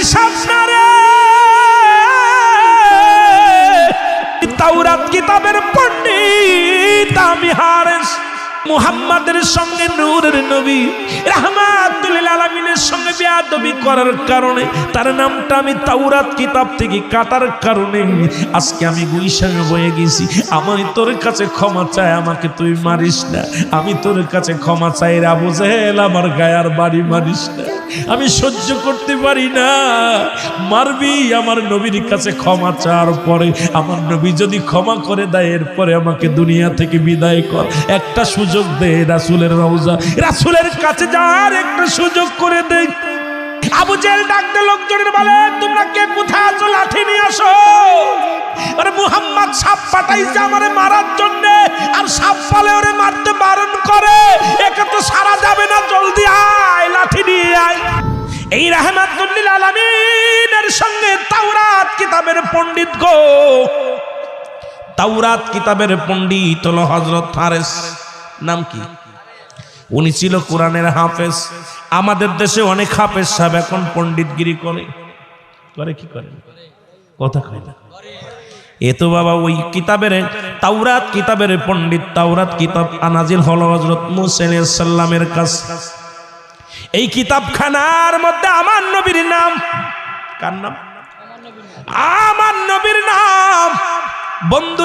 হিসাব না রে। তাওরাত কিতাবের পণ্ডিত আমি হারেস মুহাম্মাদের সঙ্গে নূরের নবী রাহমাতুল লিল আলামিনের সঙ্গে বেয়াদবি করার কারণে তার নামটা আমি তাওরাত কিতাব থেকে কাটার কারণে আজকে আমি গুইশান হয়ে গেছি। আমি তোর কাছে ক্ষমা চাই, আমাকে তুই মারিস না। আমি তোর কাছে ক্ষমা চাই রে আবু জেহেল, আমার গায়ার বাড়ি মারিস না। আমি সহ্য করতে পারি না, মারবি। আমার নবীর কাছে ক্ষমা চাওয়ার পরে আমার নবী যদি ক্ষমা করে দেয় এরপরে আমাকে দুনিয়া থেকে বিদায় কর। একটা সুযোগ দে রাসূলের রওজা, রাসূলের কাছে যাওয়ার একটা সুযোগ করে দে। আবু জেহেল ডাকতে লোকজনের বলে, তোমরা কে কোথায় আছো? লাঠি নিয়ে আসো। আরে মুহাম্মদ সাপ পাঠাইছে আমারে মারার জন্য, আর সাপ পালে ওরে মারতে বারণ করে। একে তো সারা যাবে না, জলদি আয়, লাঠি নিয়ে আয়। এই রাহমাতুল লিল আলামিনের সঙ্গে তাওরাত কিতাবের পণ্ডিত গো, তাওরাত কিতাবের পণ্ডিত হলো হযরত ফারেস। নাম কি? উনি ছিল কোরআনের হাফেজ। আমাদের দেশে অনেক হাফেজ সাহেব এখন পণ্ডিতগিরি করে। করে কি করে? কথা কয় না। এ তো বাবা ওই কিতাবের তাওরাত কিতাবের পণ্ডিত। তাওরাত কিতাব নাজিল হলো হযরত মুসা আলাইহিস সালামের কাছে। এই কিতাবখানার মধ্যে আমার নবীর নাম। কার নাম? আমার নবীর নাম। বন্ধু